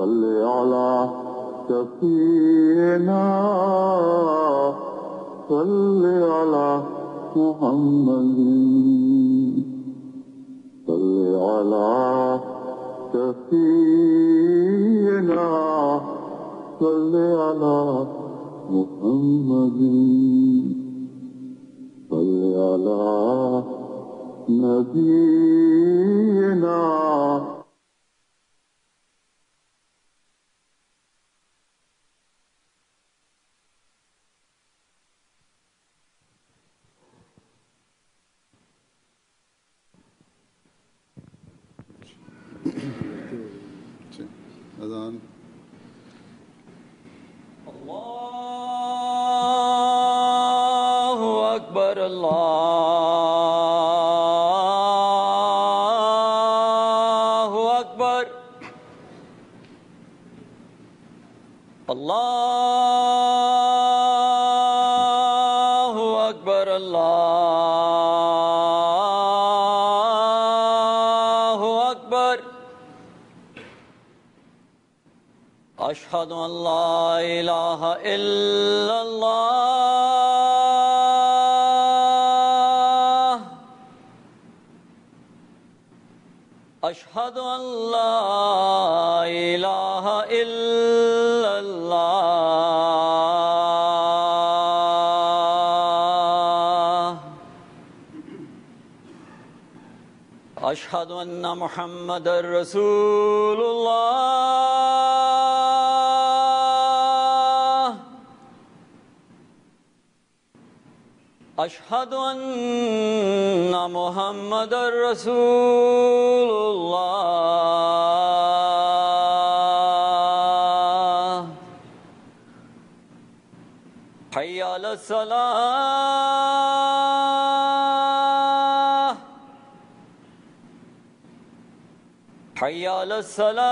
صل على سفينا صل على محمد صل على سفينا صل على محمد صل على نبينا अज़ान अल्लाहु अकबर अल्लाहु अकबर अल्लाहु अकबर अल्लाहु अकबर अशहदु अन ला इलाहा इल्लल्लाह अशहदु अन ला इलाहा इल्लल्लाह अशहदु अन्ना मुहम्मदर रसूलुल्लाह अशहदु अन्ना मुहम्मदर रसूलुल्लाह हय्या अलस सलाह हय्या अलस सलाह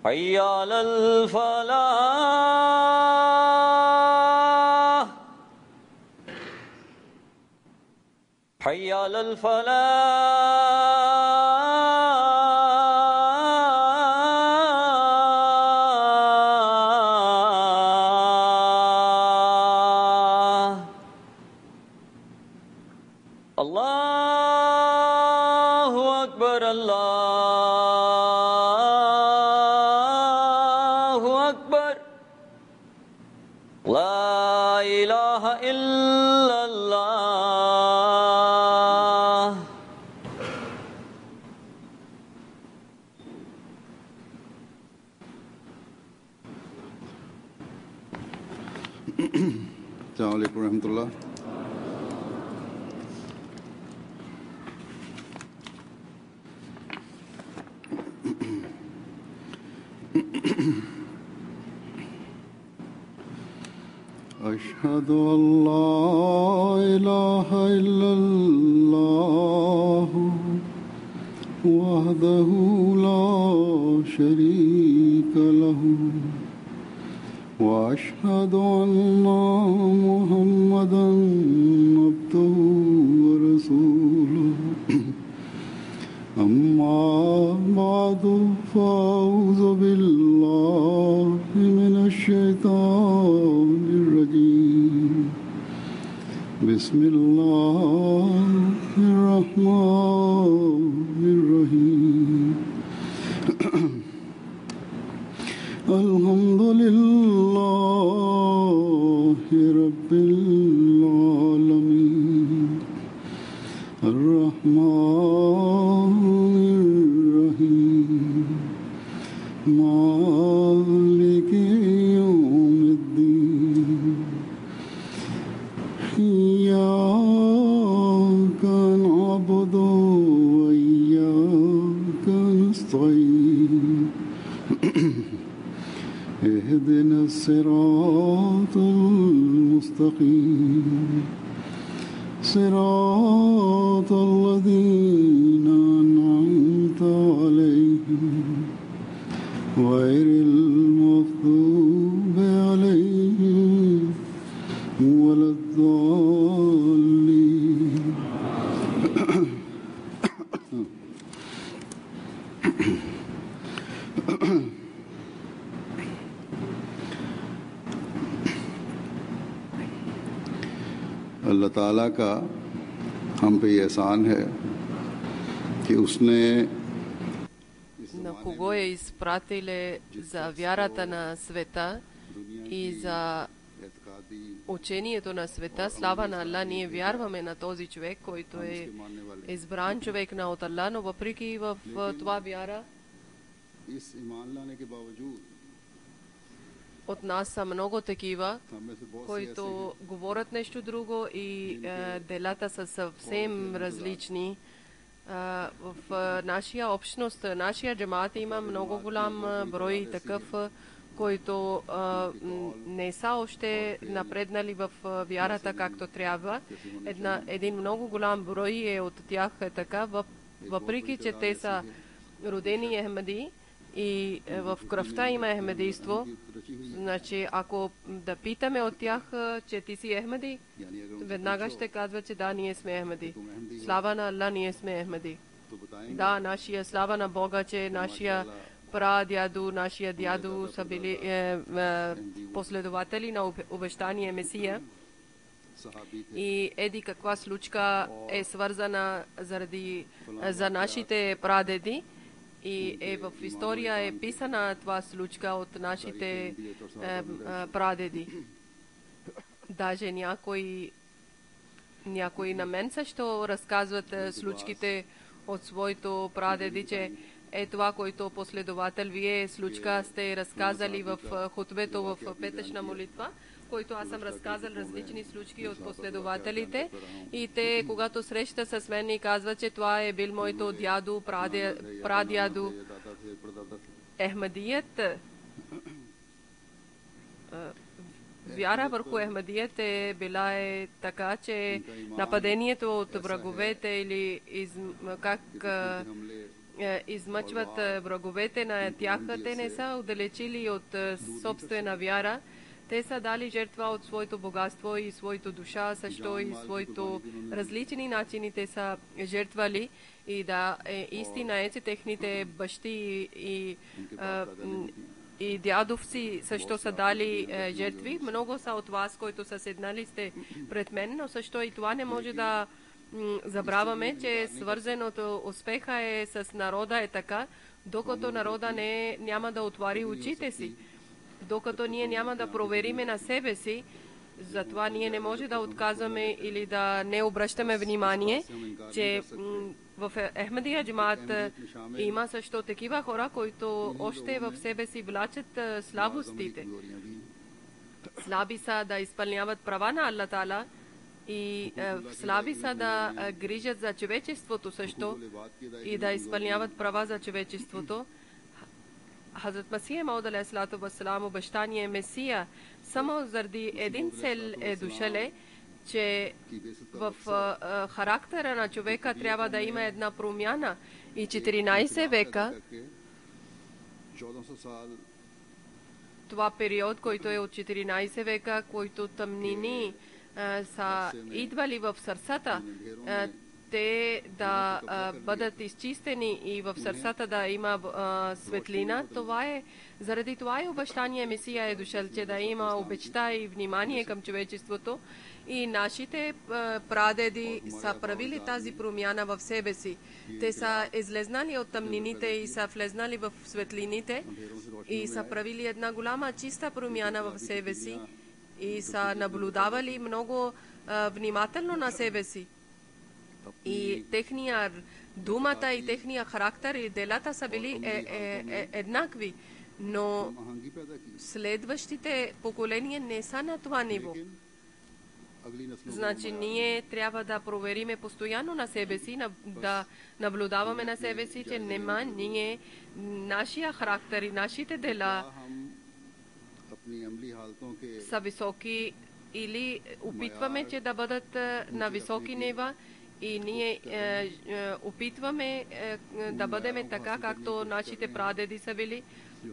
हय्या अलल फलाह हय्या अलल फलाह अल्लाहु अकबर अल्लाहु अकबर ला इलाहा इल्लल्लाह अस्सलामु अलैकुम रहमतुल्लाह। अशहदु अल्ला इलाहा इल्लल्लाह वहदहु ला शरीक लहु वअशहदु अन्ना मुहम्मदन अब्दुहु व रसूलुहु अम्मा बादु फ़अऊज़ु बिल्लाहि मिनश शैतानिर रजीम बिस्मिल्लाहिर रहमानिर रहीम अल्हम्दुलिल्लाहि रब्बिल आलमीन अर्रहमानिर रहीम मालिकि यौमिद्दीन इय्याका नअबुदु व इय्याका नस्तईन اهدنا الصراط المستقيم صراط الذين أنعمت عليهم غير المغضوب अल्लाह ताला का हम पे ये एहसान है कि उसने на кого е изпратиле за вярата на света и за учението на света. Слава на Аллах, ние вярваме на този човек, който е избран човек на от Аллах, но въпреки в това вяра от нас са много такива, които говорят нещо друго и делата са съвсем различни. В нашия общност, нашия джамаат има много голям брой такъв, които не са още напреднали в вярата както трябва. Един много голям брой е от тях така, въпреки че те са родени Ахмади и в кръвта има ахмедийство. Значи, ако да питаме от тях, че ти си Ахмади, веднага ще казва, че да, ние сме Ахмади. Слава на Аллах, ние сме Ахмади. Да, нашия слава на Бога, че нашия прадядо, нашия дядо са били последователи на обещания Месия. И еди каква случка е свързана за нашите прадеди. И в история е писана това случка от нашите прадеди. Даже някои на мен също разказват случките от своето прадеди, че е това, което последовател вие случка сте разказали в хутбето в петъчна молитва, който аз съм разказал различни случки от последователите и те, когато среща с мен и казват, че това е бил моето дядо, прадядо. Ахмадият, вяра върху Ахмадият е била така, че нападението от враговете или как измъчват враговете на тях, те не са отдалечили от собствена вяра. Те са дали жертва от своето богатство и своето душа, също и своето различни начини те са жертвали. И да, истина е, че техните бащи и дядовци също са дали жертви. Много са от вас, които са седнали сте пред мен, но също и това не може да забравяме, че свързаното успеха е с народа е така, докато народа няма да отвори очите си. Докато ние няма да провериме на себе си, затова ние не може да отказваме или да не обръщаме внимание, че в Ахмадия джамаат има също такива хора, които още в себе си влачат слабостите. Слаби са да изпълняват права на Аллах Таала и слаби са да грижат за човечеството също и да изпълняват права за човечеството. Хазрат Масия Мауд алейхиссалату вассалам, обещание Месия, само заради един цел е дошъл, че в характера на човека трябва да има една промяна. И 14 века, това период, който е от 14 века, който тъмнини са идвали в сърцата, те да бъдат изчистени и в сърцата да има светлина. Заради това и обещание Месия е дошъл, че да има обичта и внимание към човечеството. И нашите прадеди са правили тази промяна в себе си. Те са излезнали от тъмнините и са влезнали в светлините и са правили една голяма чиста промяна в себе си и са наблюдавали много внимателно на себе си. И техния думата и техния характер и делата са били еднакви, но следващите поколения не са на това ниво. Значи ние трябва да провериме постоянно на себе си, да наблюдаваме на себе си, че нашия характер и нашите дела са високи или опитваме, че да бъдат на високи нива и ние опитваме да бъдем така, както нашите прадеди са били.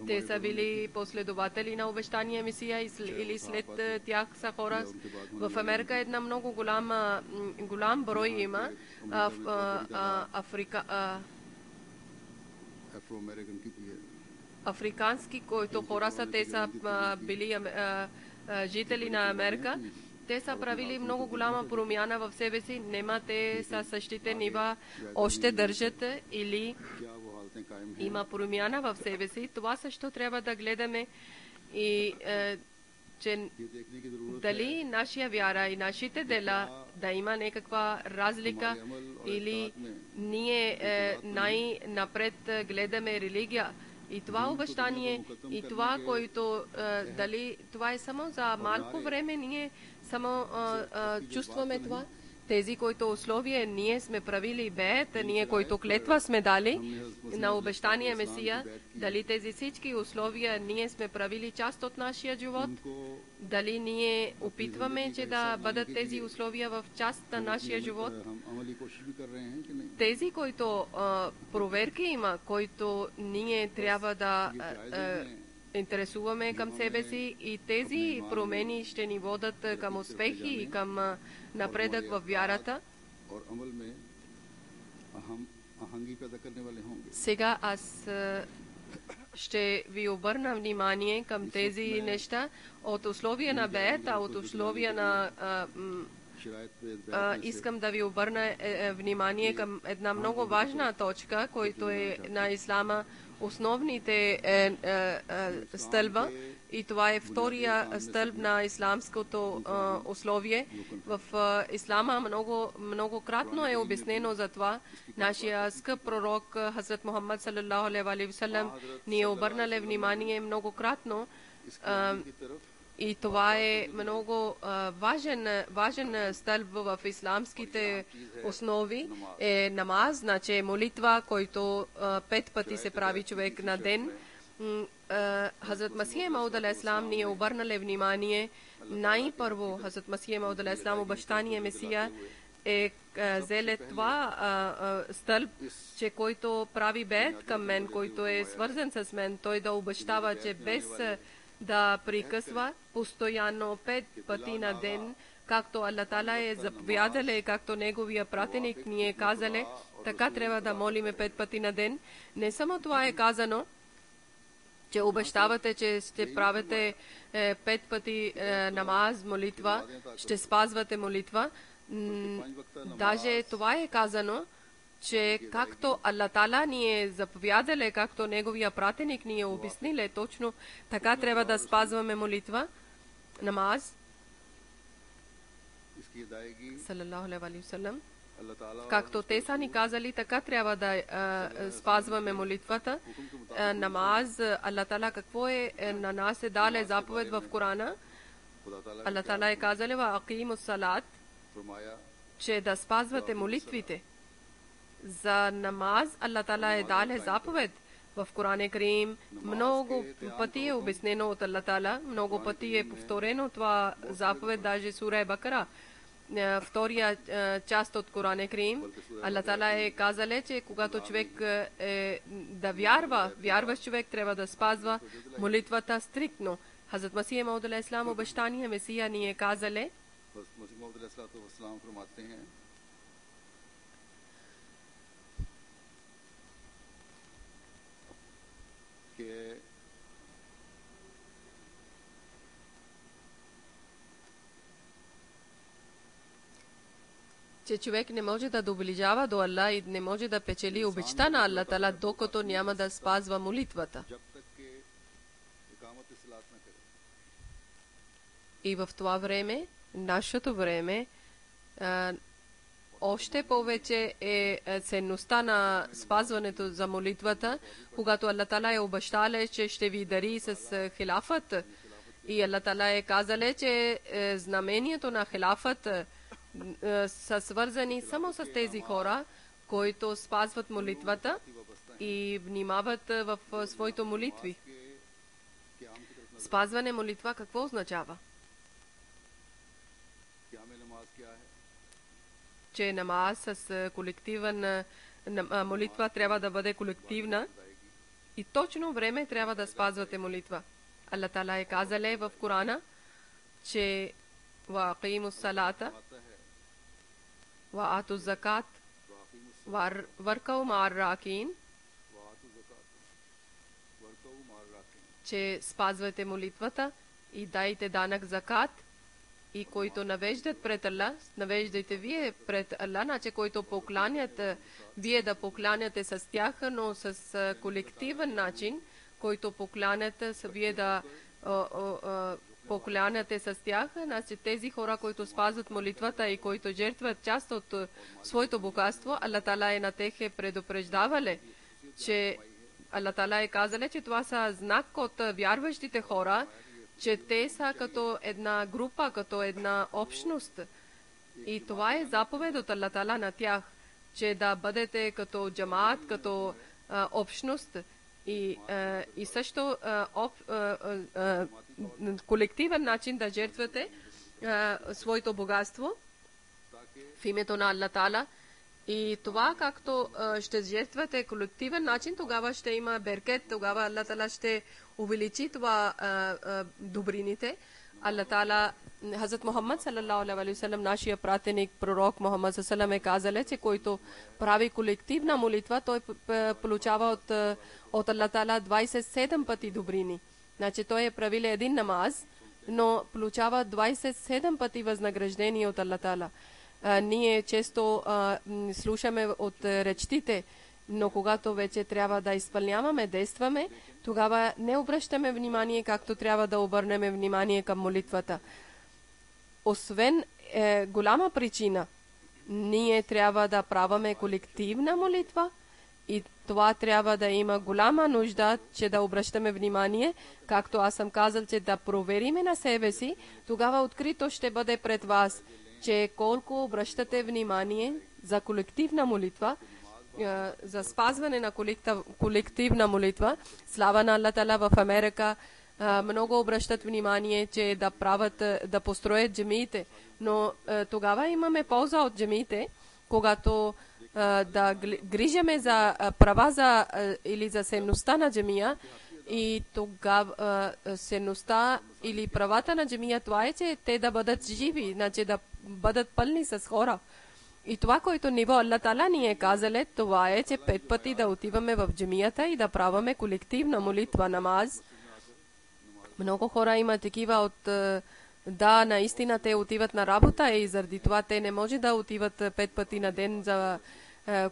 Те са били последователи на обещания Месия или след тях са хора. В Америка една много голям брой има अफ्रो अमेरिकन की भी है। африкански, които хора са, те са били жители на Америка. Те са правили много голяма промяна в себе си. Нема те са същите нива, още държат или क्या वो हालतें कायम हैं? има промяна в себе си. Това също трябва да гледаме и че ये देखने की जरूरत дали нашия вяра и нашите дела да има някаква разлика или ние най-напред гледаме религия. И това обещание, и това, което дали това е само за малко време, ние само чувстваме това. Тези, които условия ние сме правили бед, ние, които клетва сме дали на обещание Месия, дали тези всички условия ние сме правили част от нашия живот, उनको дали ние опитваме, че да бъдат тези условия в част на нашия живот. हम अमली कोशिश भी कर रहे हैं कि नहीं? Тези, които проверки има, които ние трябва да интересуваме към себе си и тези промени ще ни водят към успехи и към напредък в вярата. और अमल में अहम आहंगी पैदा करने वाले होंगे। Сега аз ще ви обърна внимание към тези неща от условия на бед, а от условия на शरायत पे искам да ви обърна внимание към една много важна точка, който е на ислама основните стълба и това е втория стълб на исламското условие. В ислама многократно е обяснено за това. Нашия скъп пророк Хазрат Мухаммад салаллаху алейхи ва саллям ни е обърнал внимание многократно की तरफ и това е много важен стълб в исламските основи. Е намаз, значи молитва, който 5 пъти се прави човек на ден. Хазрат Масих Мауд алейхиссалам ни е обърнал внимание. Най-първо Хазрат Масих Мауд алейхиссалам, обещания Месия, е взеле това стълб, че който прави бед към мен, който е свързан с мен, той да обещава, че без да прекъсва постоянно 5 пъти на ден, както Аллах Таала е заповядал, както неговия пратеник ни е казал, така трябва да молиме 5 пъти на ден. Не само това е казано, че обещавате, че ще правите 5 пъти намаз, молитва, ще спазвате молитва. Даже това е казано, че както Аллах Таала ни е заповядал, както неговия пратеник ни е обяснил, точно така трябва да спазваме молитва, намаз, इसकी अदायगी салаллаху алейхи ва саллям. अल्लाह ताला Както те са ни казали, така трябва да спазваме молитвата. Намаз, Аллах Таала какво е на нас е дал заповед в Корана. खुदा ताला Аллах Таала е казал ва акимус салат, फरमाया че да спазвате молитвите. За намаз Аллах Таала е дал заповед в Коран Карим. Много пъти е обяснено от Аллах Таала, много пъти е повторено това заповед, даже сура Бакара, втория част от Коран Карим. Аллах Таала е казал, че когато човек да вярва, вярващ човек трябва да спазва молитвата стриктно. Хазрат Масих Мауд алейхиссалам, обещания Месия ни е казал, मसीह मौद अलैहिस्सलाम फरमाते हैं कि че човек не може да доближава до Аллах и не може да печели обичта на Аллах Таала, докато няма да спазва молитвата. जब तक के इकामत सलात न करे। И в това време, нашето време, още повече е ценността на спазването за молитвата, когато Аллах Таала е обещал, че ще ви дари с хилафът. И Аллах Таала е казал, че знамението на хилафът са свързани само с тези хора, които спазват молитвата и внимават в своите молитви. Спазване молитва какво означава? क़याम नमाज क्या है? Че намаз с колективна молитва трябва да бъде колективна и точно време трябва да спазвате молитва. Аллах Таала е казал в Корана, че ва акимус салата ва ату закат варкау мар ракин че спазвате молитвата и дайте данък закат, и които навеждат пред Аллах, навеждайте вие пред Аллах, значи които покланят, вие да покляняте с тях, но с колективен начин, които покланят, вие да покляняте с тях, значи тези хора, които спазват молитвата и които жертват част от своето богатство, Аллах Тала на тях предупреждавали, че Аллах Тала казали, че това са знак от вярващите хора, че те са като една група, като една общност. И това е заповед от Аллах Тала на тях, че да бъдете като джамаат, като общност и също колективен начин да жертвате своето богатство в името на Аллах Тала. И това, както ще жертвате колективен начин, тогава ще има беркет, тогава Аллах Тала ще увеличи това добрините. Аллах Тала, Хазрат Мухаммад салалаху алейхи ва салlam, нашия пратеник, пророк Мухаммад салалаху алейхи ва салlam, казал, че който прави колективна молитва, той получава от Аллах Тала 27 пъти добрини. Значи той е правил един намаз, но получава 27 пъти възнаграждение от Аллах Тала. Ние често слушаме от речтите, но когато вече трябва да изпълняваме, действаме, тогава не обръщаме внимание, както трябва да обърнем внимание към молитвата. Освен голяма причина, ние трябва да праваме колективна молитва и това трябва да има голяма нужда, че да обръщаме внимание, както аз съм казал, че да провериме на себе си, тогава открито ще бъде пред вас, че колко обръщате внимание за колективна молитва, за спазване на колективна молитва. Слава на Аллах Тала, в Америка много обръщат внимание, че да построят джамиите. Но тогава имаме полза от джамиите, когато да грижаме за права или за сенността на джамия. И тогава сенността или правата на джамия, това е, че те да бъдат живи, значи да бъдат пълни с хора. И това, което ниво Аллах Тала ни е казале, това е, че 5 пъти да отиваме в джамията и да праваме колективна молитва, намаз. Много хора има такива от... Да, наистина те отиват на работа и заради това те не може да отиват 5 пъти на ден за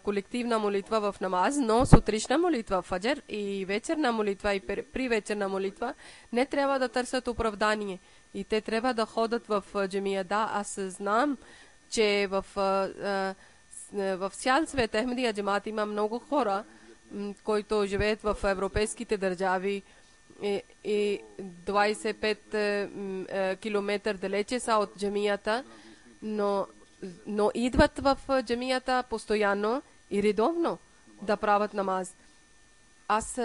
колективна молитва в намаз, но сутришна молитва, фаджр и вечерна молитва и при вечерна молитва не трябва да търсят оправдание. И те трябва да ходят в джамия. Да, аз знам, че в цял свет Ахмедия джамаат има много хора, които живеят в европейските държави и 25 километър далече са от джамията, но идват в джамията постоянно и редовно да правят намаз. Аз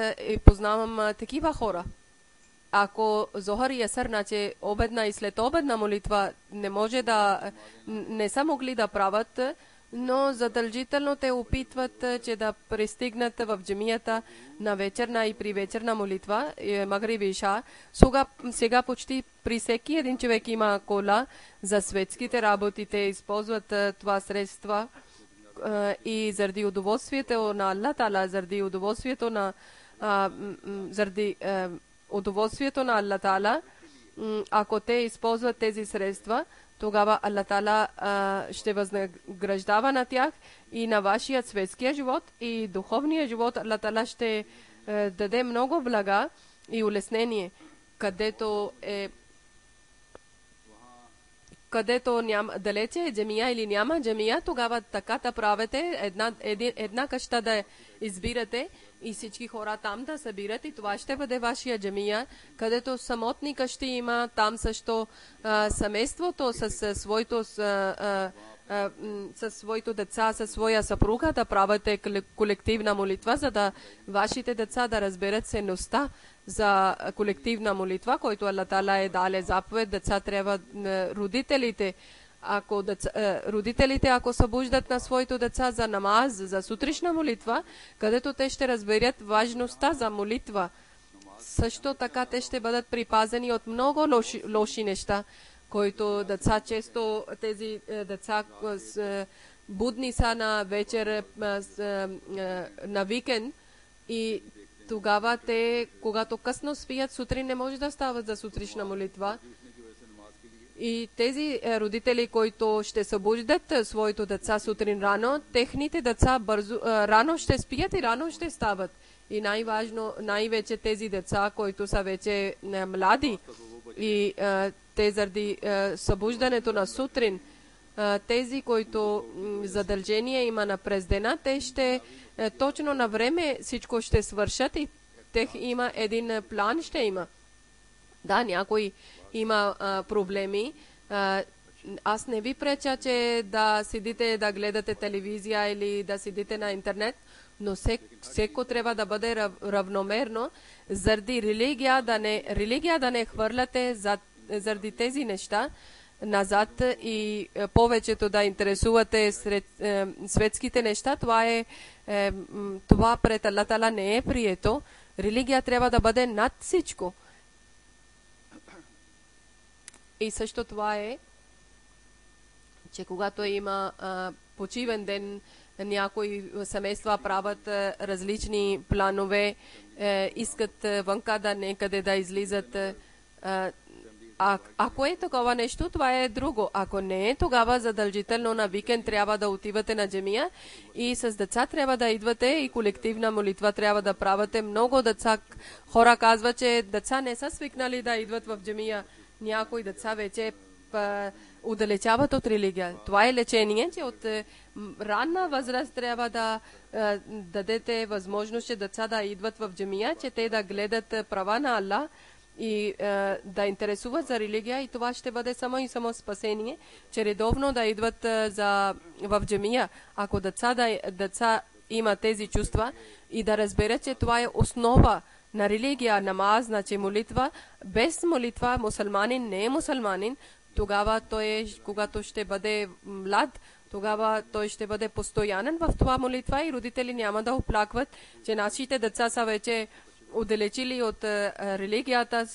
познавам такива хора. Ако Зохар и Асър, значи обедна и след обедна молитва не са могли да правят, но задължително те опитват, че да пристигнат в джамията на вечерна и при вечерна молитва, Магриб и Иша. Сега почти при всеки един човек има кола за светските работи, те използват това средство и заради удоволствието на Аллах Тала, заради удоволствието на Аллах Тала, ако те използват тези средства, тогава Аллах Тала ще възнаграждава на тях и на вашия светския живот и духовния живот. Аллах Тала ще даде много блага и улеснение, където далече е джамия или няма джамия, тогава така да правите, една къща да избирате и всички хора там да събират и това ще бъде вашия джамия, където самотни къщи има, там също семейството със своето деца, със своя съпруга да правите колективна молитва, за да вашите деца да разберат ценността за колективна молитва, който Аллах Тала е дале заповед. Деца трябва, родителите, ако събуждат на своите деца за намаз, за сутришна молитва, където те ще разберат важността за молитва. Също така те ще бъдат припазени от много лоши неща, които деца често, тези деца будни са на вечер, на викенд, И тогава те, когато късно спият, сутрин не може да стават за сутрешна молитва. И тези родители, които ще събуждат своите деца сутрин рано, техните деца рано ще спият и рано ще стават. И най-важно, най-вече тези деца, които са вече млади и те заради събуждането на сутрин, тези, които задължение има на през дена, те ще точно на време всичко ще свършат и тех има един план, ще има. Да, някой има проблеми. Аз не ви преча, че да седите да гледате телевизия или да седите на интернет, но всеко трябва да бъде равномерно, заради религия да не хвърляте заради тези неща назад и повечето да интересувате светските неща. Това пред Аллах Таала не е прието. Религия трябва да бъде над всичко. И също това е, че когато има почивен ден, някои семейства правят различни планове, искат вънка да некъде да излизат. Ако е такова нещо, това е друго. Ако не е, тогава задължително на викенд трябва да отивате на джамия и с деца трябва да идвате и колективна молитва трябва да правите. Много деца, хора казват, че деца не са свикнали да идват в джамия. Някои деца вече удалечават от религия. Това е лечение, че от ранна възраст трябва да дадете възможност, че деца да идват в джамия, че те да гледат права на Аллах и да интересуват за религия, и това ще бъде само и само спасение, че редовно да идват в джамия. Ако деца има тези чувства и да разберат, че това е основа на религия, намаз, значи молитва. Без молитва мусулманин не е мусулманин. Тогава когато ще бъде млад, тогава той ще бъде постоянен в това молитва и родители няма да оплакват, че нашите деца са вече отдалечили от религията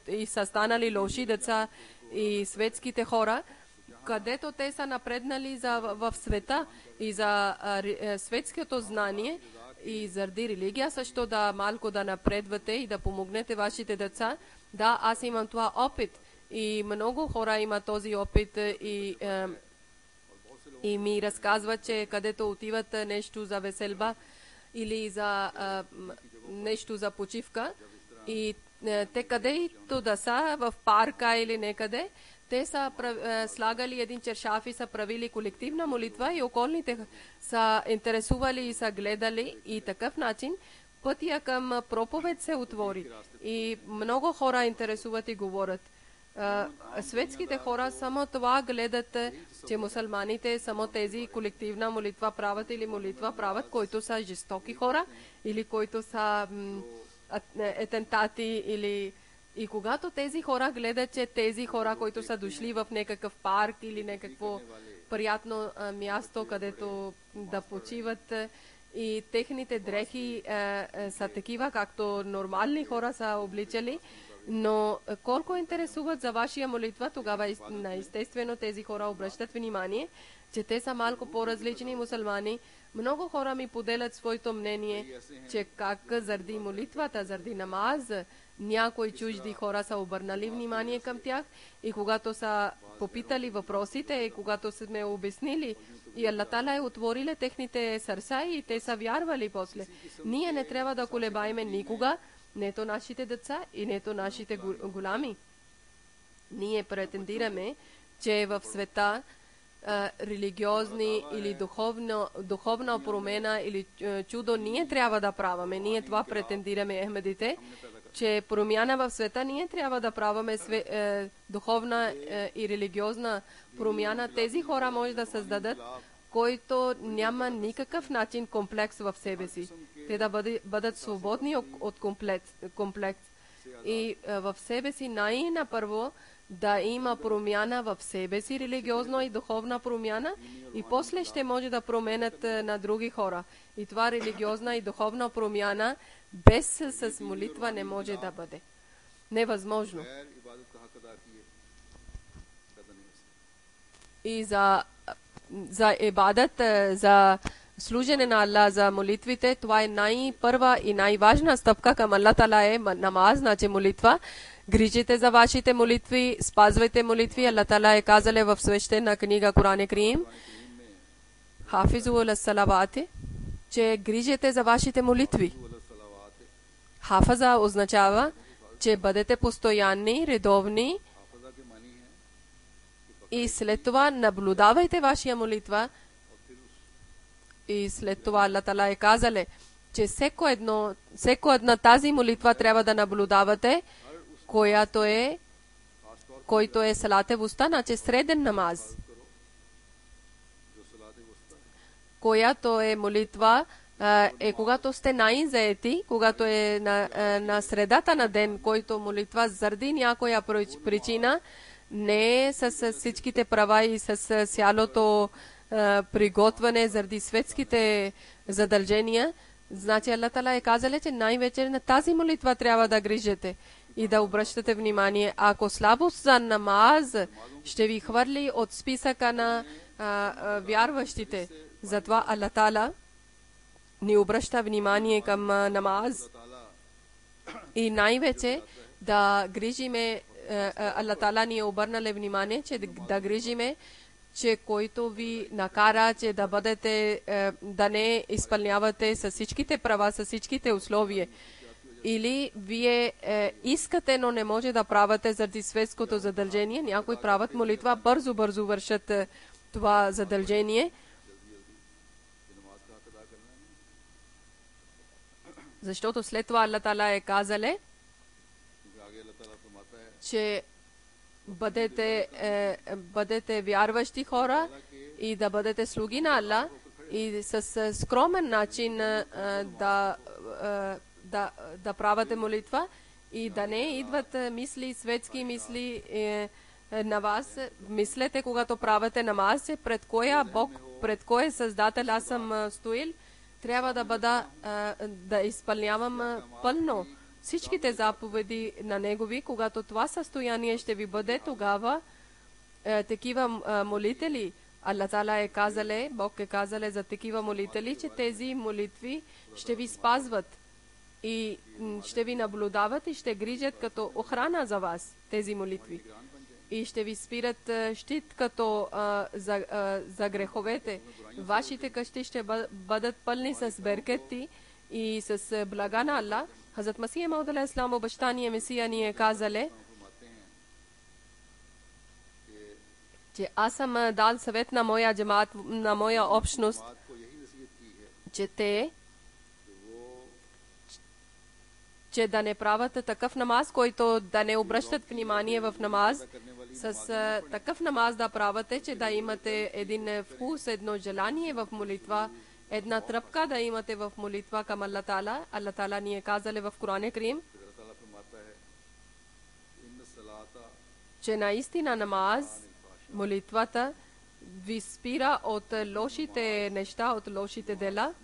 и са станали лоши деца и светските хора, където те са напреднали в света и за светското знание. И заради религия също да малко да напредвате и да помогнете вашите деца. Да, аз имам това опит и много хора имат този опит и ми разказват, че където отиват нещо за веселба или за нещо за почивка и те където да са, в парка или некъде, те са слагали един чершаф и са правили колективна молитва и околните са интересували и са гледали и такъв начин пътя към проповед се отвори. И много хора интересуват и говорят. Светските хора само това гледат, че мусулманите само тези колективна молитва правят или молитва правят, които са жестоки хора или които са атентати или... И когато тези хора гледат, че тези хора, които са дошли в някакъв парк или някакво приятно място, където да почиват и техните дрехи са такива, както нормални хора са обличали, но колко интересуват за вашия молитва, тогава естествено тези хора обръщат внимание, че те са малко по-различни мусулмани. Много хора ми поделят своето мнение, че как заради молитвата, заради намаз, някои чужди хора са обърнали внимание към тях и когато са попитали въпросите и когато сме обяснили и Аллах Таала е отворили техните сърца и те са вярвали после. Ние не трябва да колебаеме никога, нето нашите деца и нето нашите голями. Ние претендираме, че в света религиозни или духовна промена или чудо ние трябва да праваме. Ние това претендираме, Ахмедите, че промяна в света ние трябва да праваме духовна и религиозна промяна. Тези хора може да създадат, който няма никакъв начин комплекс в себе си. Те да бъдат свободни от комплекс. И в себе си най-напърво да има промяна в себе си, религиозна и духовна промяна, и после ще може да променят на други хора. И това религиозна и духовна промяна без с молитва не може да бъде. Невъзможно. И за ибадат, за служене на Аллах за молитвите, това е най-първа и най-важна стъпка към Аллах Тала е намаз, значи молитва. Грижите за вашите молитви, спазвайте молитви. Аллах Тала е казал в свещена книга Коран Карим, Хафизу аля салавати, че грижите за вашите молитви. Хафаза означава, че бъдете постоянни, редовни и след това наблюдавайте вашия молитва. И след това Аллах Тала е казале, че всеко една тази молитва трябва да наблюдавате, който е салате вуста, значи среден намаз. Която е молитва, е когато сте най-заети, когато е на средата на ден, който молитва заради някоя причина, не е с всичките права и с цялото приготвяне заради светските задължения. Значи Аллах Тала е казал, че най-вече на тази молитва трябва да грижите и да обръщате внимание. Ако слабост за намаз ще ви хвърли от списъка на вярващите, затова Аллах Тала ни обръща внимание към намаз. И най-вече да грижиме, Аллах Тала ни е обърнал внимание, че да грижиме, че който ви накара, че да бъдете, да не изпълнявате с всичките права, с всичките условия. Или вие искате, но не може да правите заради светското задължение. Някои правят молитва, бързо вършат това задължение. Защото след това Аллах Тала е казале, че бъдете вярващи хора и да бъдете слуги на Аллах и с скромен начин да правите молитва и да не идват мисли, светски мисли на вас. Мислете, когато правите намаз, пред коя Бог, пред кой Създател аз съм стоил, трябва да бъда да изпълнявам пълно всичките заповеди на Негови. Когато това състояние ще ви бъде, тогава такива молители, Аллах Тала е казале, Бог е казале за такива молители, че тези молитви ще ви спазват и ще ви наблюдават и ще грижат като охрана за вас, тези молитви. И ще ви спират щит като за греховете. Вашите къщи ще бъдат пълни с беркети и с блага на Аллах. Хазрат Масия Мауд алейхи салам, обещания Месия, ни е казале, че аз съм дал съвет на моя джамаат, на моя общност, че да не правят такъв намаз, който да не обръщат внимание в намаз. С такъв намаз да правите, че да имате един вкус, едно желание в молитва, една тръпка да имате в молитва към Аллах Тала. Аллах Тала ни е казали в Коран Карим, че наистина намаз, молитвата ви спира от лошите неща, от лошите дела,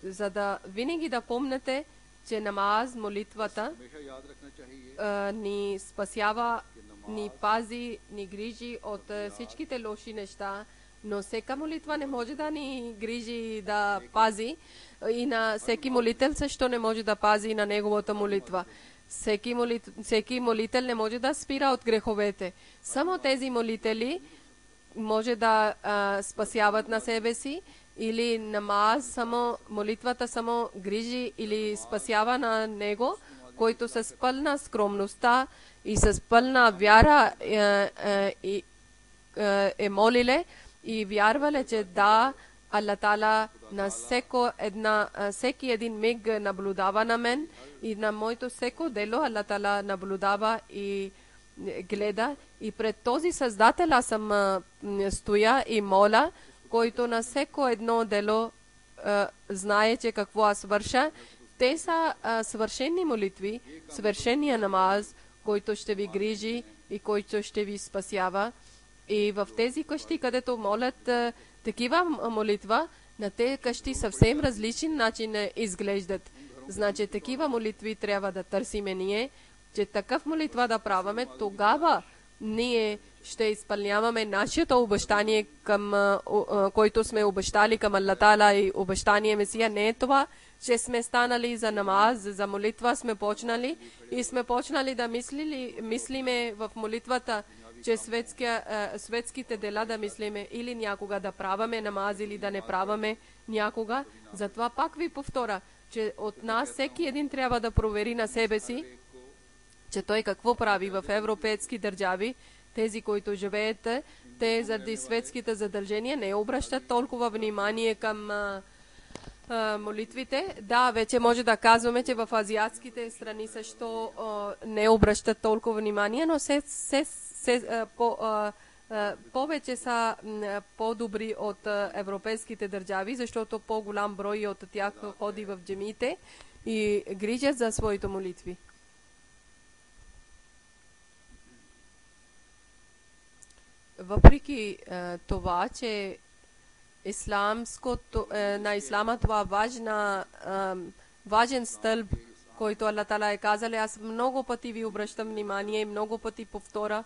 за да винаги да помните, че намаз, молитвата ни спасява, ни пази, ни грижи от всичките лоши неща, но всека молитва не може да ни грижи, да пази, и на всеки молител също не може да пази на неговата молитва. Всеки молител не може да спира от греховете. Само тези молители може да спасяват на себе си, или намаз, само молитвата само грижи или спасява на него, който с пълна скромността и с пълна вяра е молиле и вярвале, че да, Аллах Тала на всеки един миг наблюдава на мен и на моето всеко дело Аллах Тала наблюдава и гледа. И пред този Създател аз съм стоя и моля, който на всеко едно дело знае, че какво аз върша. Те са свършени молитви, свършения намаз, който ще ви грижи и който ще ви спасява. И в тези къщи, където молят такива молитва, на тези къщи съвсем различен начин изглеждат. Значи такива молитви трябва да търсиме ние, че такъв молитва да праваме, тогава ние ще изпълняваме нашето обещание към който сме обещали към Аллах Таала и обещание Месия. Не е това, че сме станали за намаз, за молитва сме почнали и сме почнали да мислиме в молитвата, че светските дела да мислиме или някога да праваме намаз или да не праваме някога. Затова пак ви повторя, че от нас всеки един трябва да провери на себе си, че той какво прави в европейски държави. Тези, които живеят, те заради светските задължения не обръщат толкова внимание към молитвите. Да, вече може да казваме, че в азиатските страни също не обръщат толкова внимание, но повече са по-добри от европейските държави, защото по-голям брой от тях ходи в джамиите и грижат за своите молитви. Въпреки това, че на ислама това важен стълб, който Аллах Таала е казал, аз много пъти ви обръщам внимание и много пъти повторя.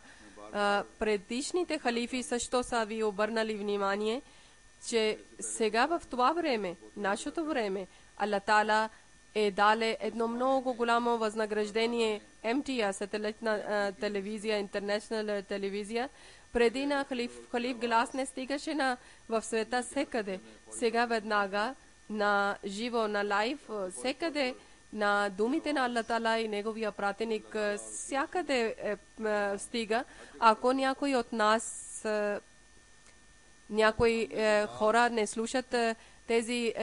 Предишните халифи също са ви обърнали внимание, че сега в това време, нашето време, Аллах Таала е дале едно много голямо възнаграждение MTA, сателитна телевизия, интернешнъл телевизия. Преди на халиф глас не стигаше в света всекъде. Сега веднага на живо, на лайв, всекъде на думите на Аллах Таала и неговия пратеник всякъде стига. Ако някой от нас, някои хора не слушат тези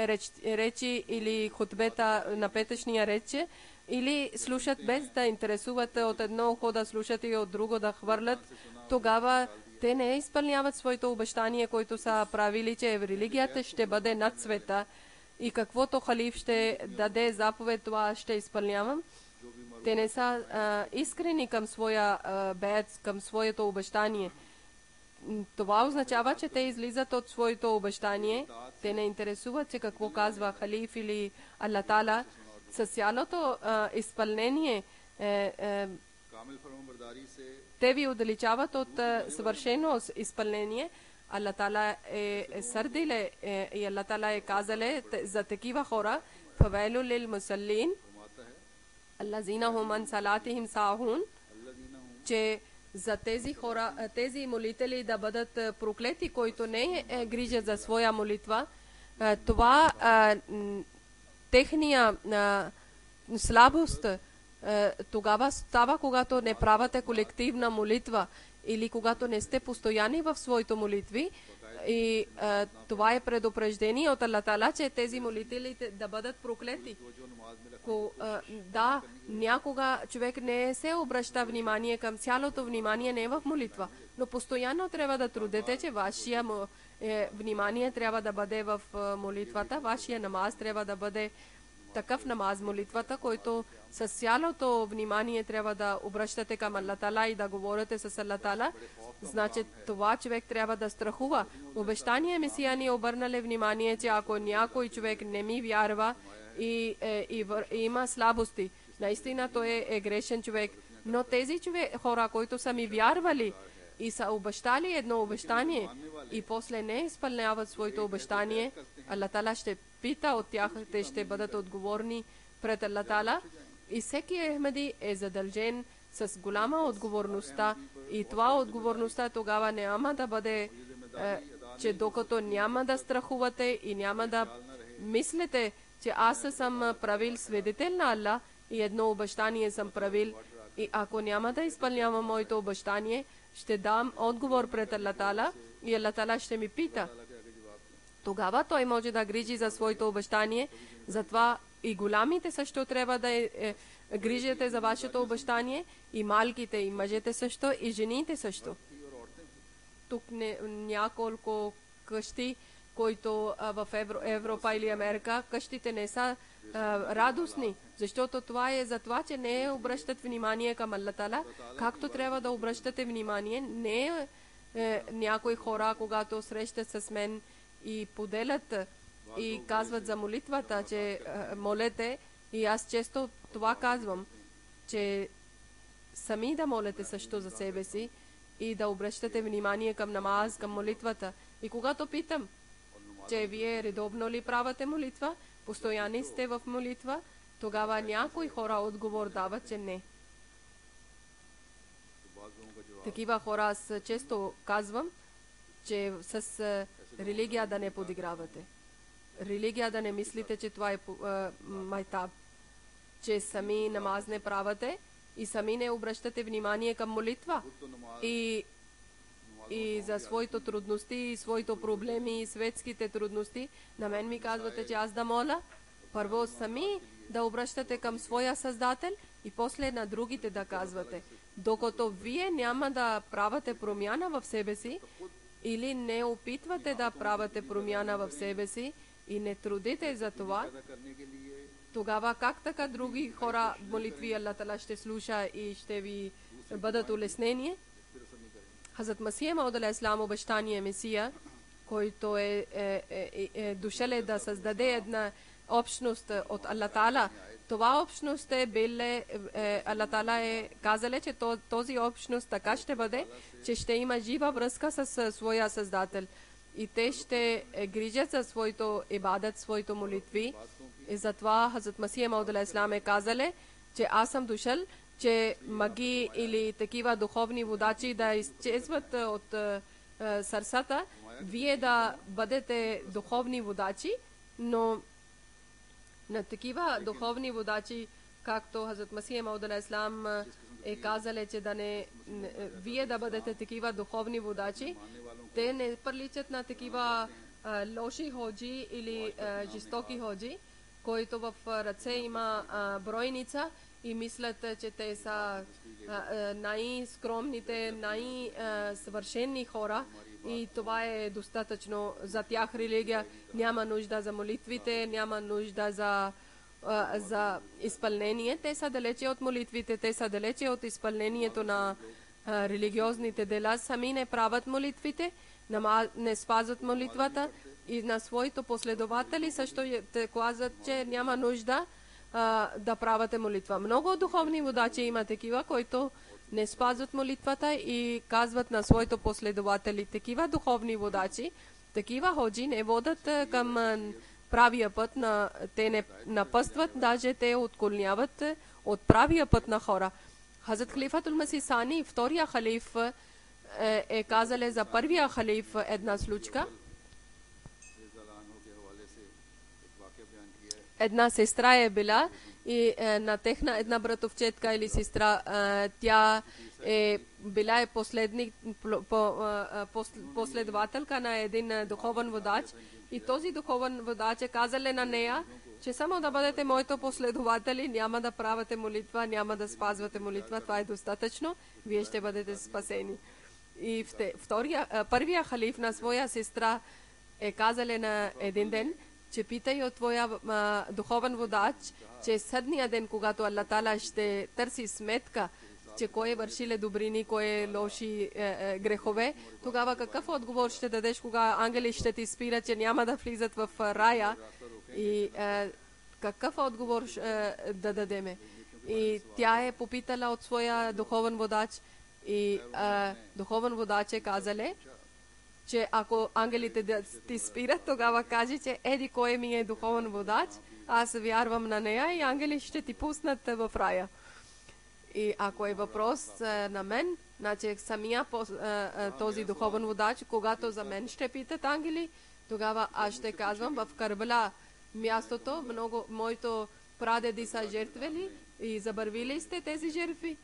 речи или хутбета на петъчния речи, или слушат без да интересуват от едно ухо да слушат и от друго да хвърлят, тогава те не изпълняват своето обещание, което са правили, че религията ще бъде над света и каквото халиф ще даде заповед, това ще изпълнявам. Те не са искрени към своя бед, към своето обещание. Това означава, че те излизат от своето обещание. Те не интересуват, че какво казва халиф или Аллах Таала. С цялото изпълнение те ви отдалечават от съвършено изпълнение. Аллах Таала е сърдиле и Аллах Таала е казале за такива хора: фавайлу лил мусаллин аллазина хум ан салатихим сахун, че за тези хора, тези молители да бъдат проклети, които не грижат за своя молитва. Това техния слабост тогава става, когато не правите колективна молитва или когато не сте постоянни в своите молитви. И това е предупреждение от Аллах Таала, че тези молители да бъдат проклети. Да, някога човек не се обръща внимание към цялото внимание, не е в молитва, но постоянно трябва да трудете, че вашия внимание трябва да бъде в молитвата, вашия намаз трябва да бъде такъв намаз, молитвата, който с цялото внимание трябва да обръщате към Аллах Таала и да говорите с Аллах Таала. Значи това човек трябва да страхува. Обещание Месия ни обърнали внимание, че ако някой човек не ми вярва и има слабости, наистина той е грешен човек. Но тези хора, които са ми вярвали и са обещали едно обещание и после не изпълняват своето обещание, Аллах Таала ще пита от тях, те ще бъдат отговорни пред Аллах Таала. И всеки Ахмади е задължен с голяма отговорността. И това отговорността тогава няма да бъде, че докато няма да страхувате и няма да мислите, че аз съм правил свидетел на Аллах и едно обещание съм правил, и ако няма да изпълнявам моето обещание, ще дам отговор пред Аллах Таала и Аллах Таала ще ми пита. Тогава той може да грижи за своето обещание. Затова и голямите също трябва да грижите за вашето обещание, и малките, и мъжете също, и жените също. Тук няколко къщи, които в Европа или Америка, къщите не са радостни, защото това е за това, че не обръщат внимание към Аллах Таала, както трябва да обръщате внимание. Не някои хора, когато срещат с мен и поделят и казват за молитвата, че молете, и аз често това казвам, че сами да молите също за себе си и да обръщате внимание към намаз, към молитвата. И когато питам, че вие редовно ли правите молитва, постоянни сте в молитва, тогава някои хора отговор дават, че не. Такива хора аз често казвам, че с религия да не подигравате. Религия да не мислите, че това е майтаб. Че сами намаз не правите и сами не обръщате внимание към молитва. И за своите трудности, и своите проблеми, и светските трудности, на мен ми казвате, че аз да моля. Първо сами да обръщате към своя Създател и после на другите да казвате. Докато вие няма да правите промяна в себе си или не опитвате да правите промяна в себе си и не трудите за това, тогава как така други хора молитви Аллах Тала ще слуша и ще ви бъдат улеснени? Хазрат Масия Мауд алейхиссалам, обещания Месия, който е дошъл да създаде една общност от Аллах Тала. Това общност е била, Аллах Тала е казал, че този общност така ще бъде, че ще има жива връзка с своя Създател. И те ще грижат за своето ибадат, своето молитви. И затова Хазрат Масия Мауд алейхиссалам е казал, че аз съм дошъл, че маги или такива духовни водачи да изчезват от сърцата, вие да бъдете духовни водачи, но на такива духовни водачи, както Хазрат Масия Мауд алейхиссалам е казал, че да не вие да бъдете такива духовни водачи, те не приличат на такива лоши ходжи или жестоки ходжи, които в ръце има бройница и мислят, че те са най-скромните, най-съвършени хора и това е достатъчно за тях религия. Няма нужда за молитвите, няма нужда за изпълнение. Те са далече от молитвите, те са далече от изпълнението на религиозните дела. Сами не правят молитвите, не спазват молитвата и на своите последователи също те казват, че няма нужда да правите молитва. Много духовни водачи има такива, които не спазват молитвата и казват на своите последователи. Такива духовни водачи, такива ходжи не водят към правия път, те не напъстват, даже те отклоняват от правия път на хора. Хазрат Халифатул Масих Сани, втория халиф, е казал за първия халиф една случка. Една сестра е била и на техна една братовчетка или сестра, тя е била последователка на един духовен водач и този духовен водач е казал на нея, че само да бъдете моите последователи, няма да правите молитва, няма да спазвате молитва, това е достатъчно, вие ще бъдете спасени. И първия халиф на своя сестра е казал на един ден, че питай от твоя духовен водач, че съдния ден, когато Аллах Тала ще търси сметка, че кой е вършиле добрини, кой е лоши грехове, тогава какъв отговор ще дадеш, кога ангели ще ти спират, че няма да влизат в рая и какъв отговор да дадеме. И тя е попитала от своя духовен водач и духовен водач е казале, че ако ангелите да ти спират, тогава кажи, че еди кой ми е духовен водач, аз вярвам на нея и ангели ще ти пуснат в рая. И ако е въпрос на мен, значи самия този духовен водач, когато за мен ще питат ангели, тогава аз ще казвам в Карбала мястото, много моето прадеди са жертвели и забървили сте тези жертви.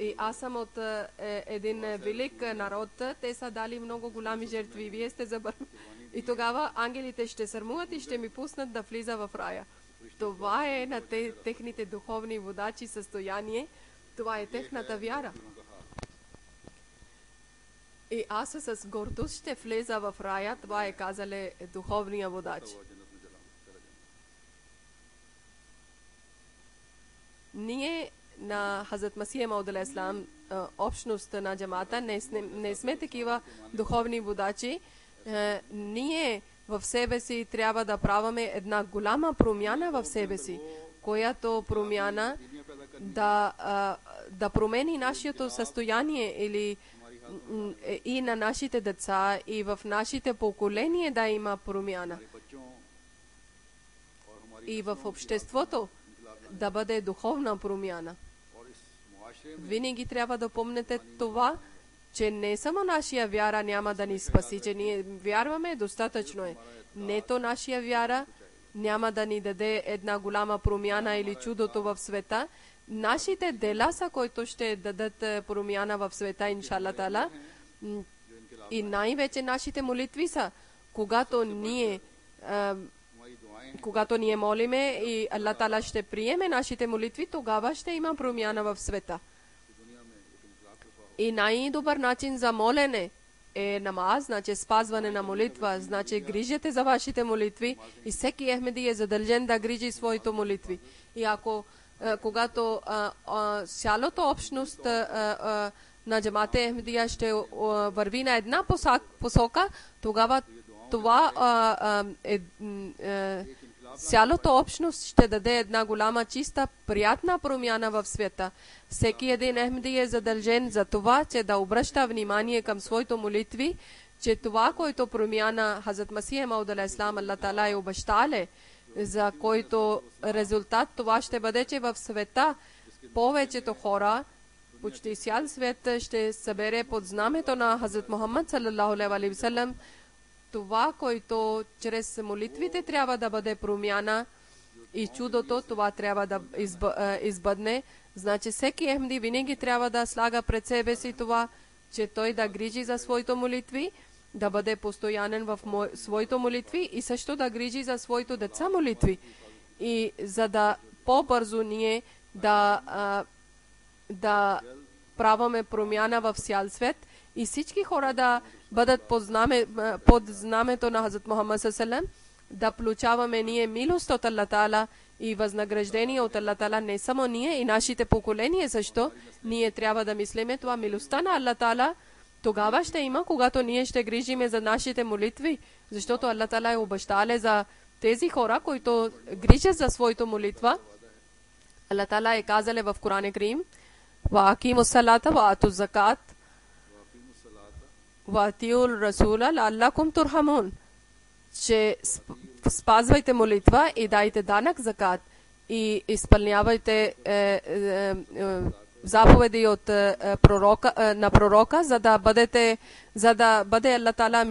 И аз съм от един велик народ, те са дали много голями жертви, вие сте забървили. И тогава ангелите ще сърмуват и ще ми пуснат да влиза в рая. Това е на техните духовни водачи състояние, това е техната вяра. И аз с гордост ще влеза в рая, това е казале духовния водач. Ние на Хазрат Масия Мауд алейхиссалам, общност на джамата, не сме такива духовни водачи. Ние в себе си трябва да правиме една голяма промяна в себе си, която промяна да да промени нашето състояние или и на нашите деца, и в нашите поколения да има промяна. И в обществото да бъде духовна промяна. Винаги трябва да помните това, че не само нашия вяра няма да ни спаси, че ние вярваме, достатъчно е. Нето нашия вяра няма да ни даде една голяма промяна или чудото в света. Нашите дела са, които ще дадат промяна в света, иншалла тала. И най-вече нашите молитви са, когато ние молиме и Аллах Тала ще приеме нашите молитви, тогава ще има промяна в света. И най-добър начин за молене е намаз, значи спазване на молитва, значи грижете за вашите молитви и всеки Ахмеди е задължен да грижи своите молитви. И когато цялата общност на джамата Ахмедия ще върви на една посока, тогава това цялата общност ще даде една голяма, чиста, приятна промяна в света. Всеки един Ахмеди е задължен за това, че да обръща внимание към своите молитви, че това, което промяна Хазрат Масия Мауд алейхиссалам, Аллах Таала е обещале, за който резултат това ще бъде, че в света повечето хора, почти цял свет ще събере под знамето на Хазрат Мухаммад саллаллаху алейхи ва саллям. Това, което чрез молитвите трябва да бъде промяна и чудото, това трябва да избъдне. Значи всеки Ахмеди винаги трябва да слага пред себе си това, че той да грижи за своите молитви, да бъде постоянен в своите молитви и също да грижи за своите деца молитви. И за да по-бързо ние да праваме промяна в цял свет и всички хора да бъдат под знамето на Хазрат Мухаммад саллаллаху, да получаваме ние милост от Аллах Таала и възнаграждение от Аллах Таала, не само ние и нашите поколения, защо ние трябва да мислиме това милостта на Аллах Таала. Тогава ще има, когато ние ще грижиме за нашите молитви, защото Аллах Таала е обещале за тези хора, които грижат за своята молитва. Аллах Таала е казале в Коран Карим: "Ва акимус салата ва атуз закат ва атиур расула лааллакум турхамун", че спазвайте молитва и дайте данък закат и изпълнявайте заповеди от на пророка, за да бъде Аллах Таала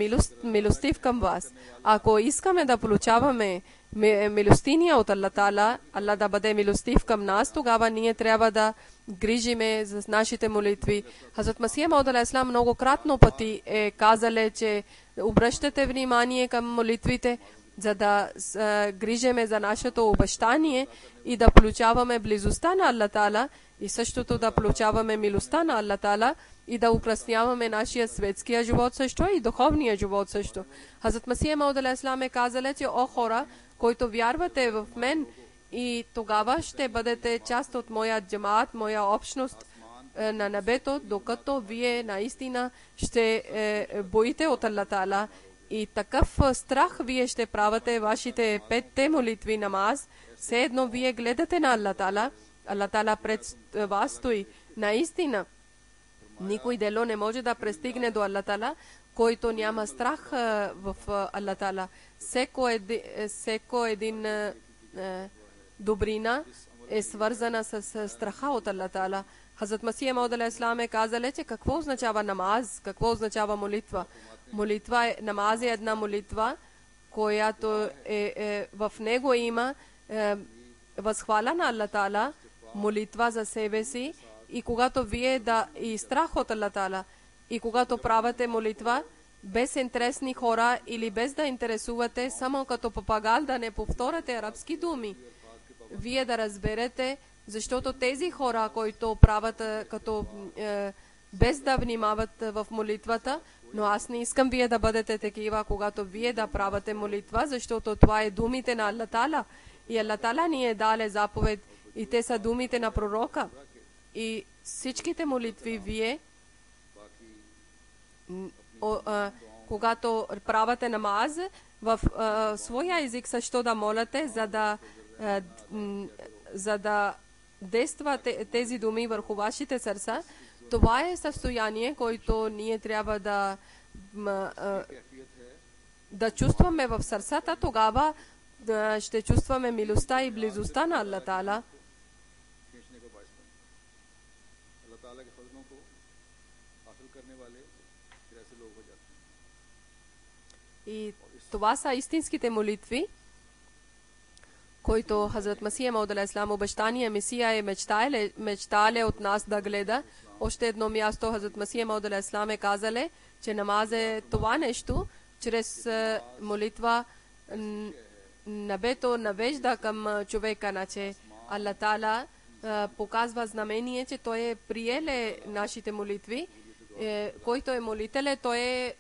милостив към вас. Ако искаме да получаваме милостиния от Аллах Таала, Аллах да бъде милостив към нас, тогава ние трябва да грижиме за нашите молитви. Хазрат Масия Мауд алейхиссалам многократно пъти е казале, че обръщате внимание към молитвите, за да грижиме за нашето обещание и да получаваме близостта на Аллах Таала и същото да получаваме милостта на Аллах Таала и да украсняваме нашия светския живот също и духовния живот също. Хазрат Масия Мауд алейхиссалам е казале, че о хора, които вярвате в мен, и тогава ще бъдете част от моя джамаат, моя общност на небето, докато вие наистина ще боите от Аллах Таала. И такъв страх вие ще правите вашите 5 молитви намаз. Все едно вие гледате на Аллах Таала. Аллах Таала пред вас стои. Наистина, никой дело не може да пристигне до Аллах Таала, който няма страх в Аллах Таала. Всеко един добрина е свързана с страха от Аллах Таала. Хазрат Масия Мауд алейхиссалам е казале, че какво означава намаз, какво означава молитва. Намаз е една молитва, която в него има възхвала на Аллах Таала, молитва за себе си, и когато вие и страх от Аллах Таала, и когато правите молитва без интересни хора или без да интересувате, само като папагал да не повторяте арабски думи, вие да разберете, защото тези хора, които правят без да внимават в молитвата, но аз не искам вие да бъдете такива, когато вие да правите молитва, защото това е думите на Аллах Таала. И Аллах Таала ни е дале заповед, и те са думите на пророка. И всичките молитви вие, когато правите намаз, в своя език също да молите, за да действа тези думи върху вашите сърца, това е състояние, което ние трябва да чувстваме в сърцата, тогава ще чувстваме милостта и близостта на Аллах Таала. И това са истинските молитви, които Хазрат Масия Мауд алейхиссалам, обещания Месия е мечтале от нас да гледа. Още едно място Хазрат Масия Мауд алейхиссалам е казале, че намаз е това нещо, чрез молитва небето навежда към човека, наче Аллах Таала показва знамение, че той е приеле нашите молитви. Който е молител, той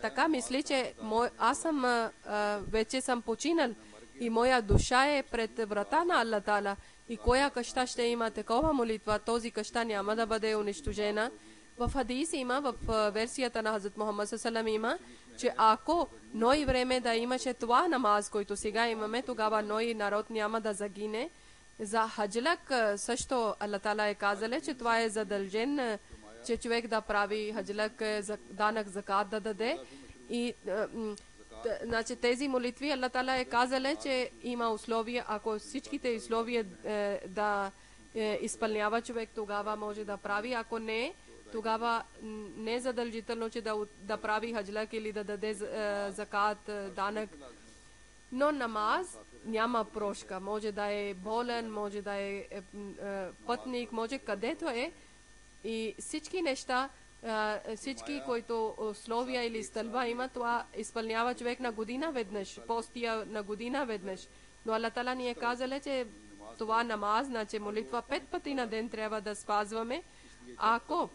така мисли, че аз съм вече съм починал и моя душа е пред врата на Аллах Таала. И коя къща ще има такова молитва, този къща няма да бъде унищожена. В хадис има, в версията на Хазрат Мухаммад саллаллаху има, че ако ной време да имаше това намаз, който сега имаме, тогава ной народ няма да загине. За хаджлак също Аллах Таала е казал, че това е задължен, че човек да прави хаджлак, данък закат да даде. И значи тези молитви Аллах Таала е казал, че има условия, ако всичките условия да изпълнява човек, тогава може да прави, ако не, тогава не е задължително, че да прави хаджлак или да даде закат, данък. Но намаз няма прошка. Може да е болен, може да е пътник, може където е. И всички неща, всички, които условия или стълба има, това изпълнява човек на година веднъж, постия на година веднъж. Но Аллах Таала ни е казал, че това намаз, значи молитва 5 пъти на ден трябва да спазваме. Ако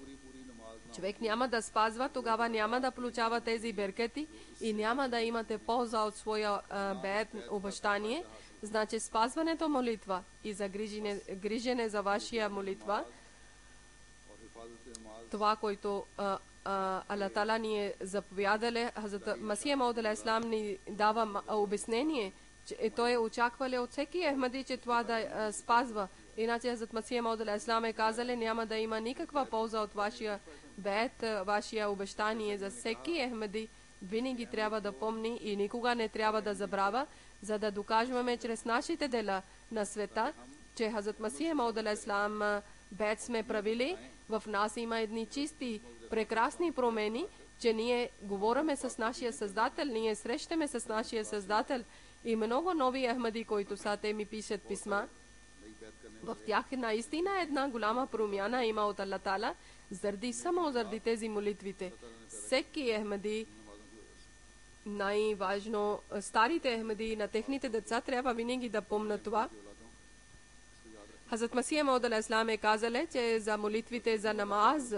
човек няма да спазва, тогава няма да получава тези беркети и няма да имате полза от своя бед обещание. Значи спазването молитва и за грижене за вашия молитва, това, което Аллах Таала ни е заповядале, Хазрат Масия Мауд алейхиссалам ни дава обяснение, че той е очаквал от всеки Ахмади, че това да спазва. Иначе Хазрат Масия Мауд алейхиссалам е казали, няма да има никаква полза от вашия бед, вашия обещание. За всеки Ахмади винаги трябва да помни и никога не трябва да забравя, за да докажем чрез нашите дела на света, че Хазрат Масия Мауд алейхиссалам бед сме правили. В нас има едни чисти, прекрасни промени, че ние говориме с нашия Създател, ние срещаме с нашия Създател. И много нови Ахмади, които са, те ми пишат писма. В тях наистина една голяма промяна има от Аллах Таала, само заради тези молитвите. Всеки Ахмади, най-важно, старите Ахмади на техните деца трябва винаги да помнят това. Хазрат Масия Мауд алейхиссалам е казал, че за молитвите за намаз,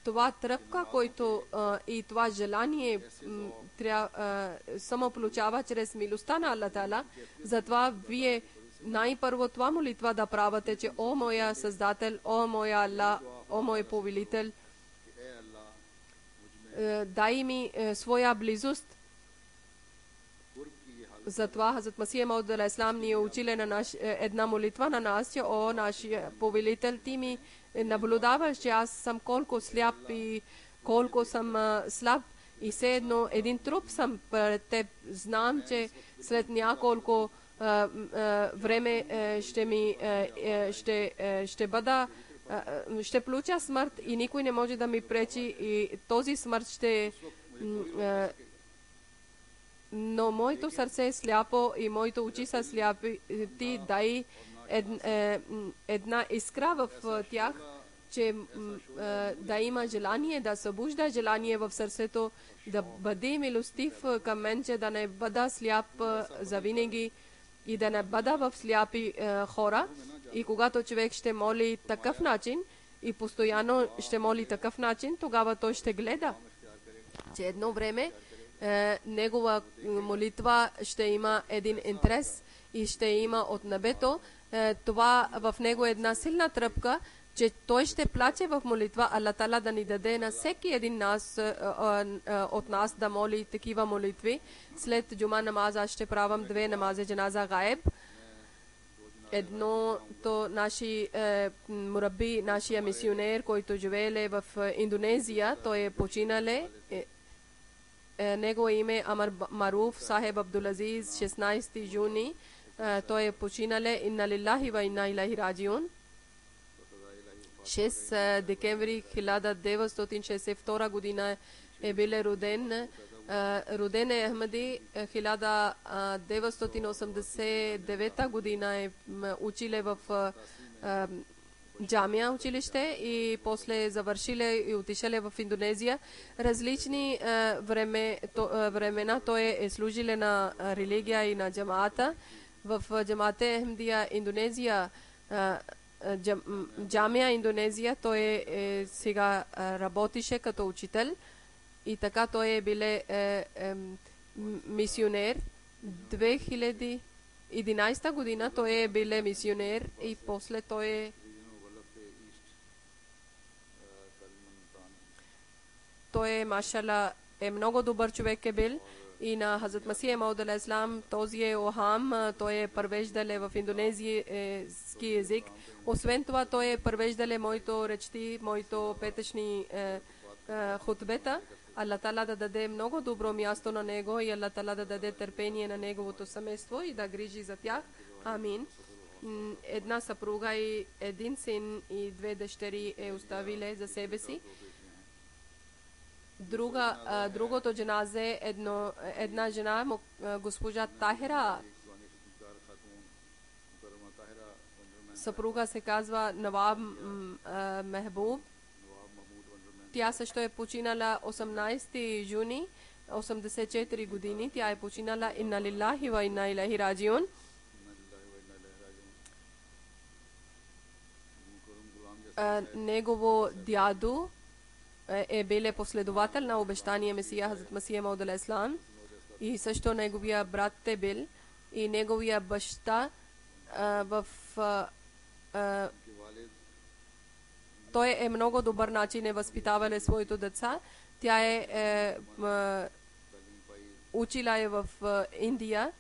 това тръпка, който и това желание само получава чрез милостта на Аллах Таала. Затова вие най-първо това молитва да правите, че о моя Създател, о моя Аллах, о мой повелител, дай ми своя близост. Затова Хазрат Масия Мауд алейхиссалам ни е учил на една молитва на нас, че о нашия повелител, ти ми наблюдаваш, че аз съм колко сляп и колко съм слаб и все едно един труп съм пред теб. Знам, че след няколко време ще получа смърт и никой не може да ми пречи и този смърт ще но моето сърце е сляпо и моите очи са сляпи. Ти дай една искра в тях, че да има желание, да събужда желание в сърцето, да бъде милостив към мен, че да не бъда сляп завинаги и да не бъда в сляпи хора. И когато човек ще моли такъв начин и постоянно ще моли такъв начин, тогава той ще гледа, че едно време негова молитва ще има един интерес и ще има от небето. Това в него е една силна тръпка, че той ще плаче в молитва. Аллах Таала да ни даде на всеки един от нас да моли такива молитви. След джума намаза ще правам 2 намази джаназа гаеб. едното наши мураби, нашия мисионер, който живееле в Индонезия, той е починале. Негово име Амар Маруф Сахеб Абдулазиз, 16 юни. Той е починале. Инна лилахи ва инна илайхи раджиун. 6 декември 1962 година е биле роден. Роден е Ахмади 1989 година е училе в джамия училище и после завършиле и отишеле в Индонезия. Различни времена той е служиле на религия и на джамаата. В джамаате Ахмадия Индонезия, джамия Индонезия, той сега работише като учител. И така той е биле мисионер. 2011 година той е биле мисионер и после той е машала е много добър човек е бил. И на Хазрат Масих Мауд алейхи салам този е Охам, той е превеждале в индонезийски език. Освен това той е превеждале моето речти, моето петъчни хутбета. Аллах Тала да даде много добро място на него и Аллах Тала да даде търпение на неговото семейство и да грижи за тях. Амин. Една съпруга и един син и две дъщери е оставиле за себе си. Другото джаназе една жена, госпожа Тахира. Съпруга се казва Наваб Мехбуб. Тя също е починала 18 юни, 84 години. Тя е починала. Инна лилахи ва инна илайхи раджиун. Негово дядо е биле последовател на обещания Месия Хазрат Масих Мауд алейхи салам и също неговия брат е бил и неговия баща той е много добър начин е възпитавале своите деца. Тя е учила е в Индия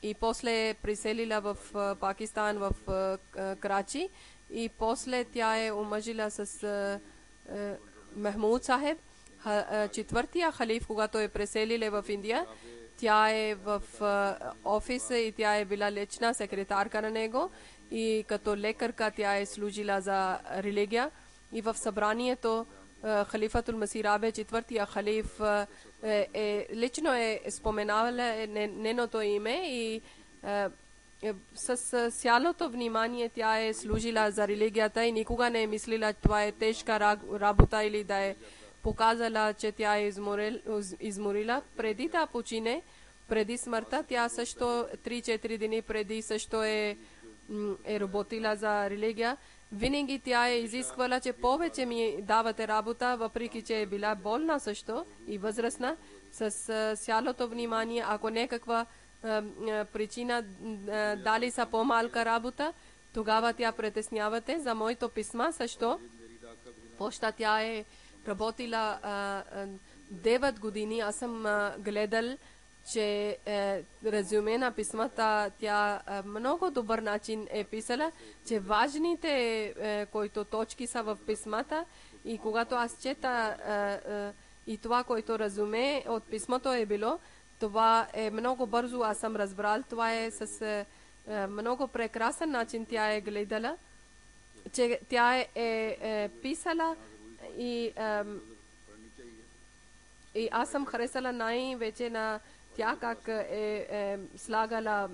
и после е приселила в Пакистан, в Крачи и после тя е омъжила с Мехмуд Сахеб, четвъртия халиф, когато е преселиле в Индия. Тя е в офиса и тя е била лична секретарка на него и като лекарка тя е служила за религия. И в събранието халифатул Масих Рабе, четвъртия халиф, лично е споменавала неното име и с цялото внимание тя е служила за религията и никога не е мислила, това е тежка работа или да е показала, че тя е изморила. Преди да почине, преди смъртта, тя също 3-4 дни преди също е работила за религия. Винаги тя е изисквала, че повече ми давате работа, въпреки че е била болна също и възрастна, с цялото внимание. Ако някаква причина дали са по-малка работа, тогава тя притеснявате. За моето писма също, поща тя е работила 9 години. Аз съм гледал, че резюме на писмата тя много добър начин е писала, че важните които точки са в писмата и когато аз чета и това, което резюме от писмото е било, това е много бързо, аз съм разбрал, това е с много прекрасен начин тя е гледала, че тя е писала и аз съм харесала най-вече на тя как е слагала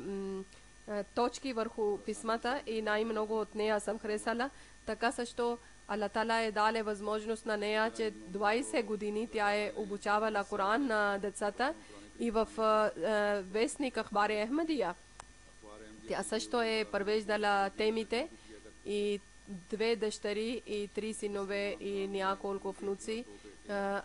точки върху писмата и най-много от нея съм харесала. Така също Аллах Тала е дали възможност на нея, че 20 години тя е обучавала Коран на децата и в вестник Ахбар Ахмадия. Тя също е превеждала темите и 2 дъщери и 3 синове и няколко внуци.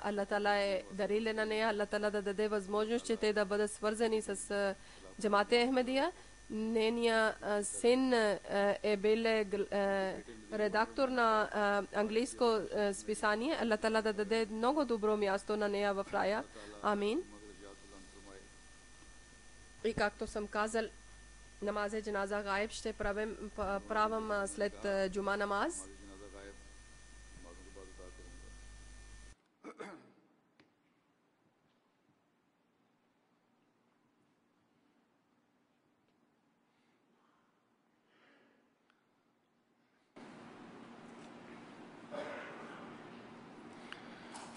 Аллах Тала е дарил на нея. Аллах Тала да даде възможност, че те да бъдат свързани с джамаате Ахмадия. Нейният син е бил редактор на английско списание. Аллах Тала да даде много добро място на нея в рая. Амин. И както съм казал, Namaz janaza gaib ще правим след джума намаз.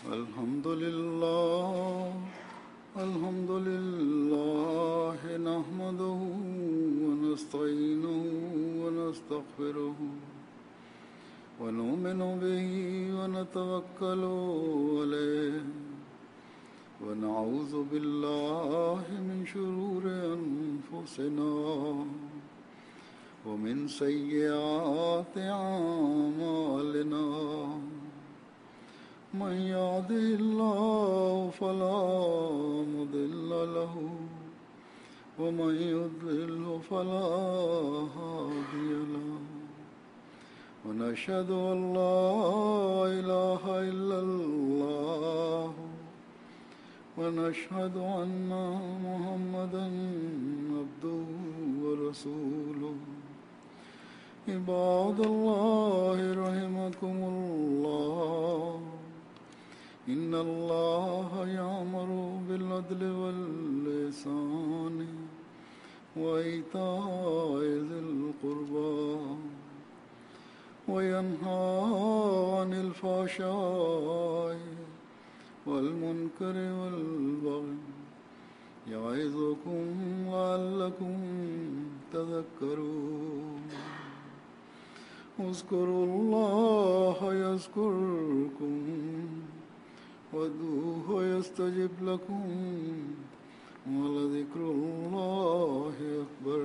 الحمد لله الحمد لله نحمده ونستعينه ونستغفره ونؤمن به ونتوكل عليه ونعوذ بالله من شرور أنفسنا ومن سيئات أعمالنا من يهده الله فلا مضل له ومن يضلل فلا هادي له ونشهد أن لا إله إلا الله ونشهد أن محمدا عبده ورسوله عباد الله رحمكم الله إن الله يأمر بالعدل والإحسان وإيتاء ذي القربى وينهى عن الفحشاء والمنكر والبغي يعظكم لعلكم تذكرون اذكروا الله يذكركم وادعوه يستجب لكم ولذكر الله أكبر